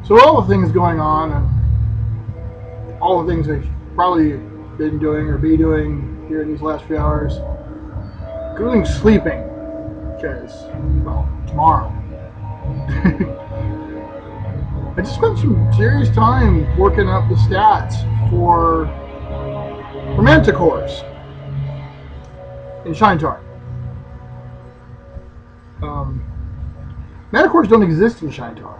So all the things going on, and all the things I've probably been doing or be doing here in these last few hours, including sleeping, because, well, tomorrow. I just spent some serious time working up the stats for manticores in Shinetar. Manticores don't exist in Shinetar.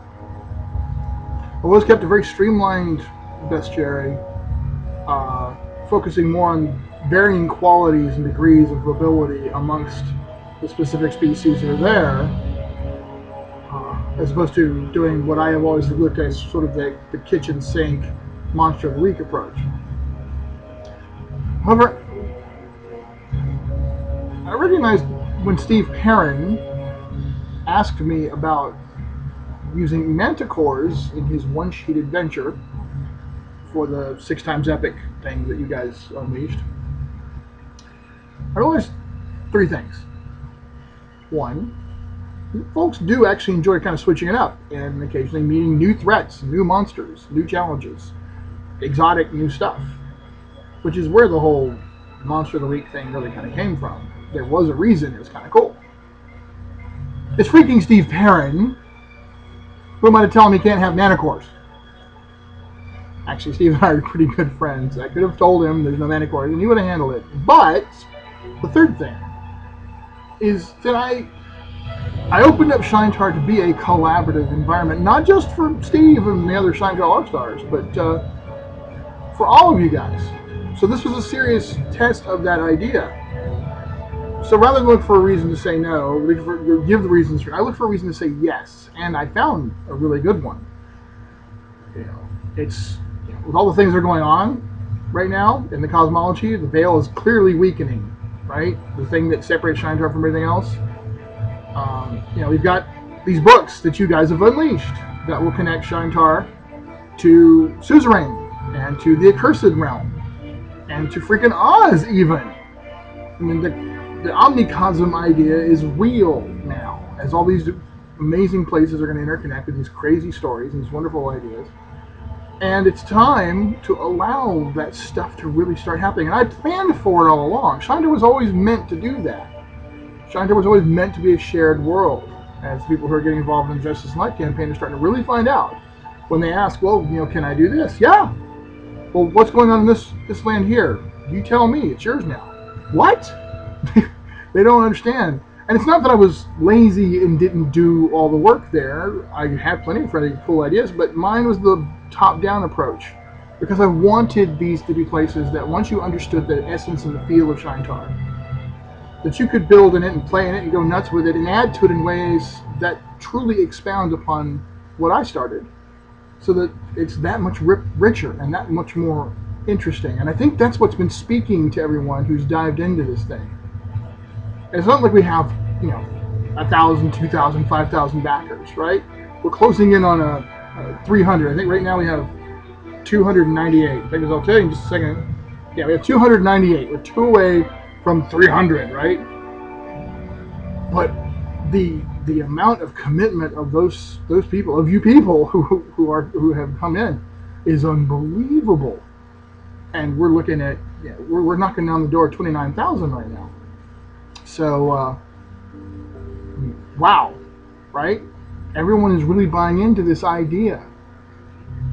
I've always kept a very streamlined bestiary, focusing more on varying qualities and degrees of ability amongst the specific species that are there, as opposed to doing what I have always looked at as sort of the kitchen sink monster of the week approach. However, I recognized when Steve Perrin asked me about using manticores in his one-sheet adventure for the 6x epic thing that you guys unleashed, I realized three things. One, folks do actually enjoy kind of switching it up and occasionally meeting new threats, new monsters, new challenges, exotic new stuff, which is where the whole Monster of the Week thing really kind of came from. There was a reason it was kind of cool. It's freaking Steve Perrin. Who am I to tell him he can't have manticores? Actually, Steve and I are pretty good friends. I could have told him there's no manticores, and he would have handled it. But the third thing is that I opened up Shinetar to be a collaborative environment, not just for Steve and the other Shinetar All-Stars, but for all of you guys. So this was a serious test of that idea. So rather than look for a reason to say no, give the reasons. I look for a reason to say yes, and I found a really good one. It's with all the things that are going on right now in the cosmology, the veil is clearly weakening. Right, the thing that separates Shinetar from everything else. We've got these books that you guys have unleashed that will connect Shinetar to Suzerain and to the Accursed Realm and to freaking Oz even. I mean, the Omnicosm idea is real now, as all these amazing places are going to interconnect with these crazy stories and these wonderful ideas. And it's time to allow that stuff to really start happening. And I planned for it all along. Shinetar was always meant to do that. Shinetar was always meant to be a shared world. As people who are getting involved in the Justice and Light campaign are starting to really find out. When they ask, well, can I do this? Yeah. Well, what's going on in this land here? You tell me. It's yours now. What? They don't understand. And it's not that I was lazy and didn't do all the work there. I had plenty of really cool ideas, but mine was the top-down approach. Because I wanted these to be places that once you understood the essence and the feel of Shinetar, that you could build in it and play in it and go nuts with it and add to it in ways that truly expound upon what I started. So that it's that much richer and that much more interesting. And I think that's what's been speaking to everyone who's dived into this thing. It's not like we have, 1,000, 2,000, 5,000 backers, right? We're closing in on a 300. I think right now we have 298. I think I'll tell you in just a second. Yeah, we have 298. We're 2 away from 300, right? But the amount of commitment of those people, of you people who have come in, is unbelievable. And we're looking at we're knocking down the door at 29,000 right now. So wow, right? Everyone is really buying into this idea.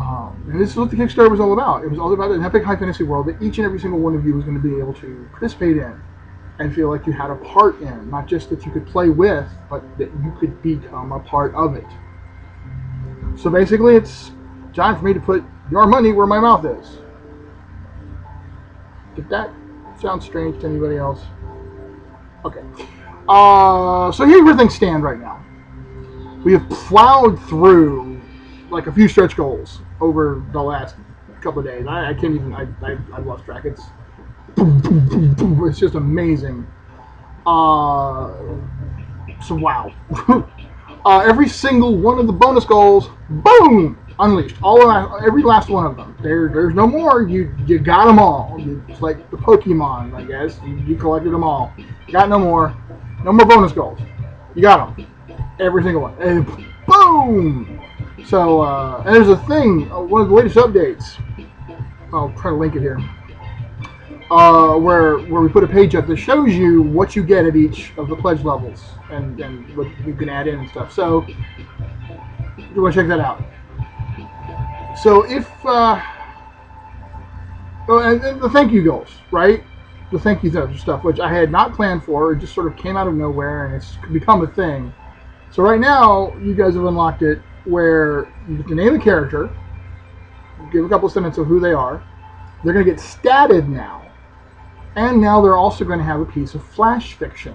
And this is what the Kickstarter was all about. It was all about an epic high fantasy world that each and every single one of you was going to be able to participate in and feel like you had a part in. Not just that you could play with, but that you could become a part of it. So basically, it's time for me to put your money where my mouth is. Did that sound strange to anybody else? Okay. So here's where things stand right now. We have plowed through like a few stretch goals over the last couple of days. I can't even, I lost track. It's boom, boom, boom, boom. It's just amazing. So wow. Every single one of the bonus goals, boom, unleashed. Every last one of them. There's no more. You got them all. It's like the Pokemon, I guess. You collected them all. Got no more. No more bonus goals. You got them. Every single one. And boom! So, and there's a thing, one of the latest updates. I'll try to link it here. Where we put a page up that shows you what you get at each of the pledge levels and what you can add in and stuff. So you want to check that out. So if and the thank you goals, right? The thank you stuff, which I had not planned for, it just sort of came out of nowhere and it's become a thing. So right now you guys have unlocked it where you can name a character, give a couple of sentences of who they are. They're going to get statted now. And now they're also going to have a piece of flash fiction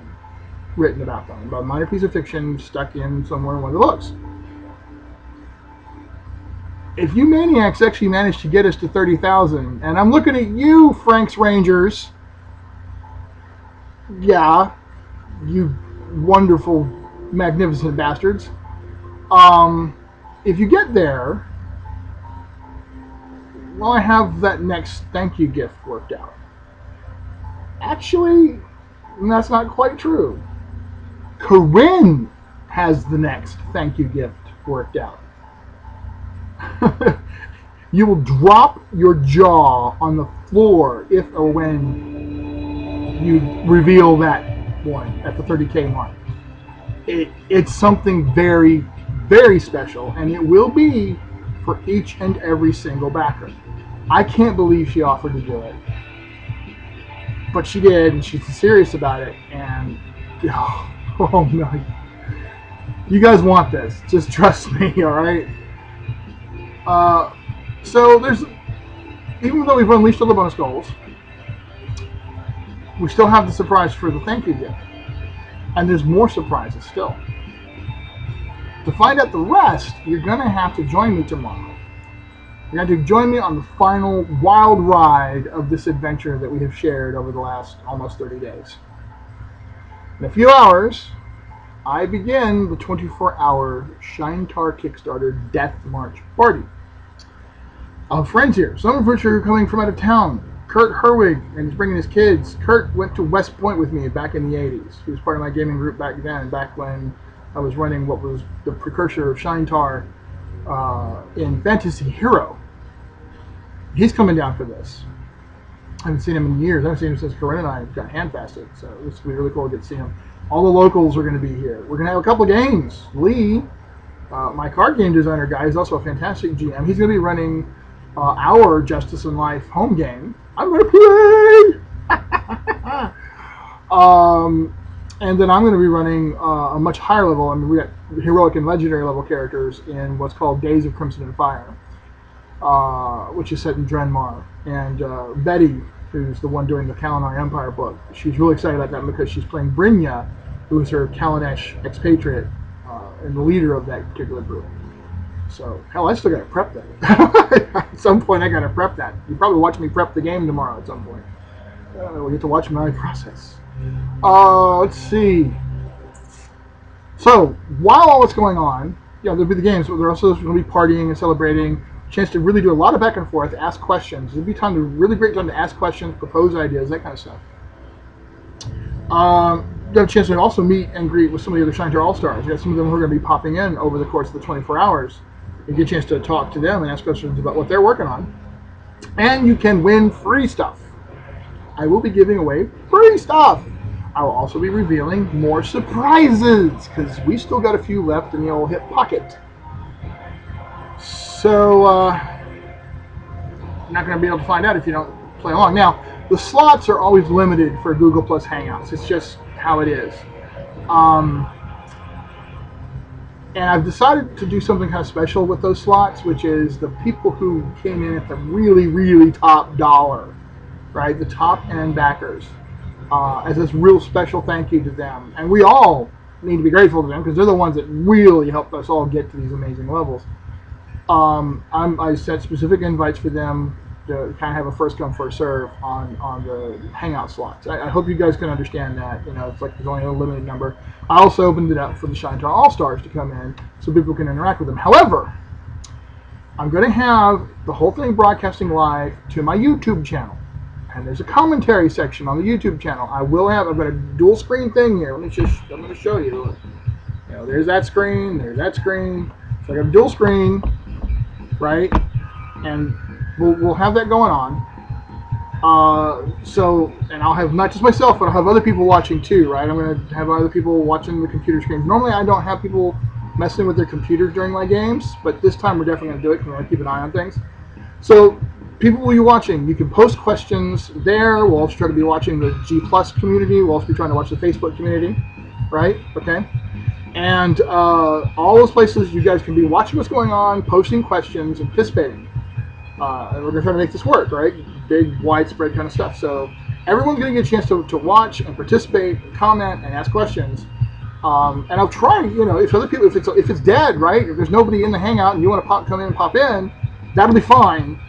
written about them, about a minor piece of fiction stuck in somewhere in one of the books. If you maniacs actually manage to get us to 30,000, and I'm looking at you, Frank's Rangers, yeah, you wonderful, magnificent bastards. If you get there, well, I have that next thank you gift worked out. Actually, that's not quite true. Corinne has the next thank you gift worked out. You will drop your jaw on the floor if or when you reveal that one at the 30K mark. It's something very, very special, and it will be for each and every single backer. I can't believe she offered to do it. But she did, and she's serious about it, and oh no. You guys want this. Just trust me, alright? So there's, even though we've unleashed all the bonus goals, we still have the surprise for the thank you gift. And there's more surprises still. To find out the rest, you're going to have to join me tomorrow. You're going to join me on the final wild ride of this adventure that we have shared over the last almost 30 days. In a few hours, I begin the 24-hour Shinetar Kickstarter Death March party. I'll have friends here, some of which are coming from out of town. Kurt Herwig, and he's bringing his kids. Kurt went to West Point with me back in the 80s. He was part of my gaming group back then, back when I was running what was the precursor of Shinetar in Fantasy Hero. He's coming down for this. I haven't seen him in years. I haven't seen him since Corinne and I got handfasted, so this will be really cool to get to see him. All the locals are going to be here. We're going to have a couple of games. Lee, my card game designer guy, is also a fantastic GM. He's going to be running our Justice in Life home game. I'm going to play! And then I'm going to be running a much higher level. I mean, we got heroic and legendary level characters in what's called Days of Crimson and Fire, which is set in Drenmar. And Betty, who's the one doing the Kalinar Empire book, she's really excited about that because she's playing Brynja, who is her Kalanesh expatriate and the leader of that particular group. So, hell, I still got to prep that. At some point, I got to prep that. You probably watch me prep the game tomorrow at some point. We'll get to watch my process. Let's see. So, while all that's going on, there'll be the games, but there's also going to be partying and celebrating. A chance to really do a lot of back and forth, ask questions. It'll be really great time to ask questions, propose ideas, that kind of stuff. You have a chance to also meet and greet with some of the other Shinetar All-Stars. You got some of them who are going to be popping in over the course of the 24 hours. You get a chance to talk to them and ask questions about what they're working on. And you can win free stuff. I will be giving away free stuff. I will also be revealing more surprises because we still got a few left in the old hip pocket. So, you're not going to be able to find out if you don't play along. Now, the slots are always limited for Google Plus Hangouts. It's just how it is. And I've decided to do something kind of special with those slots, which is the people who came in at the really, really top dollar, right? The top end backers. As this real special thank you to them. And we all need to be grateful to them because they're the ones that really helped us all get to these amazing levels. I set specific invites for them to kind of have a first come, first serve on the Hangout slots. I hope you guys can understand that. It's like there's only a limited number. I also opened it up for the Shinetar All-Stars to come in so people can interact with them. However, I'm going to have the whole thing broadcasting live to my YouTube channel. And there's a commentary section on the YouTube channel. I've got a dual screen thing here. I'm going to show you. There's that screen, there's that screen. So So I got a dual screen, right? And we'll have that going on. And I'll have not just myself, but I'll have other people watching too, right? I'm going to have other people watching the computer screens. Normally, I don't have people messing with their computers during my games, but this time we're definitely going to do it because we want to keep an eye on things. So, people will be watching. You can post questions there. We'll also try to be watching the G Plus community. We'll also be trying to watch the Facebook community, right? Okay. And all those places you guys can be watching what's going on, posting questions, and participating. And we're going to try to make this work, right? Big, widespread kind of stuff. So everyone's going to get a chance to watch and participate, comment, and ask questions. And I'll try, if other people, if it's dead, right? If there's nobody in the hangout and you want to come in and pop in, that'll be fine.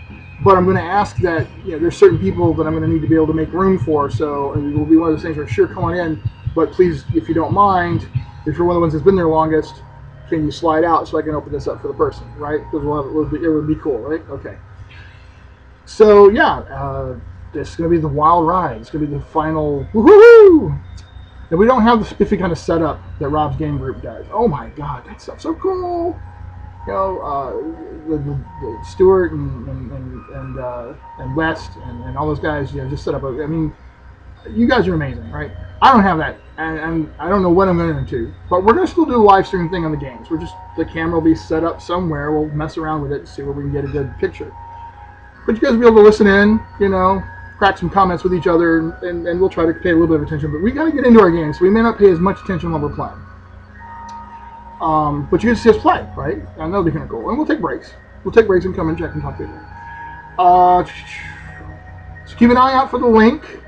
But I'm going to ask that, there's certain people that I'm going to need to be able to make room for. So it will be one of those things where, sure, come on in. But please, if you don't mind, if you're one of the ones that's been there longest, can you slide out so I can open this up for the person, right? Because it would be cool, right? Okay. So yeah, this is going to be the wild ride. It's going to be the final woohoo! And we don't have the spiffy kind of setup that Rob's Game Group does. Oh my God, that stuff's so cool! The Stuart and West and all those guys, just set up. I mean, you guys are amazing, right? I don't have that, and I don't know what I'm going to do, but we're going to still do a live stream thing on the games. The camera will be set up somewhere. We'll mess around with it and see where we can get a good picture. But you guys will be able to listen in, crack some comments with each other, and we'll try to pay a little bit of attention. But we got to get into our games, so we may not pay as much attention while we're playing. But you get to see us play, right? And that'll be kind of cool. And we'll take breaks. We'll take breaks and come and check and talk to you. So keep an eye out for the link,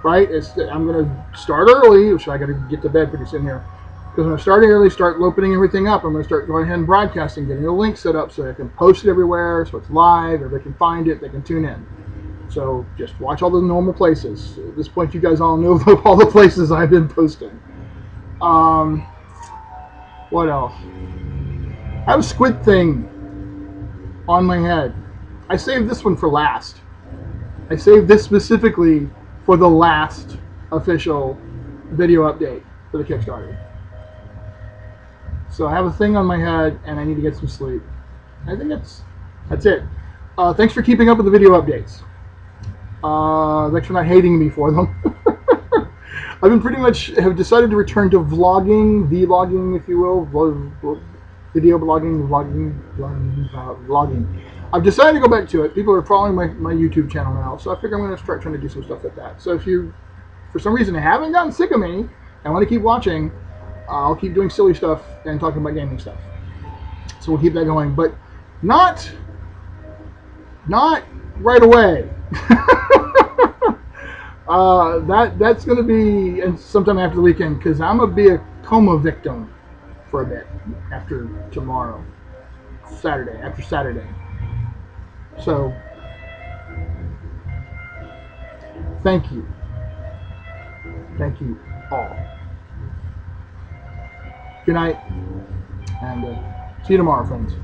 right? I'm going to start early, which I got to get to bed pretty soon here. Because when I start early, start opening everything up, I'm going to start going ahead and broadcasting, getting the link set up so I can post it everywhere, so it's live, or they can find it, they can tune in. So just watch all the normal places. At this point, you guys all know all the places I've been posting. What else? I have a squid thing on my head. I saved this one for last. I saved this specifically for the last official video update for the Kickstarter. So I have a thing on my head, and I need to get some sleep. I think that's it. Thanks for keeping up with the video updates. Thanks for not hating me for them. I've been pretty much have decided to return to vlogging, vlogging, if you will, video blogging, vlogging. I've decided to go back to it. People are following my YouTube channel now, so I figure I'm going to start trying to do some stuff like that. So if you, for some reason, haven't gotten sick of me and want to keep watching, I'll keep doing silly stuff and talking about gaming stuff. So we'll keep that going, but not right away. That's going to be sometime after the weekend, because I'm going to be a coma victim for a bit after tomorrow, after Saturday. So, thank you all. Good night, and see you tomorrow, friends.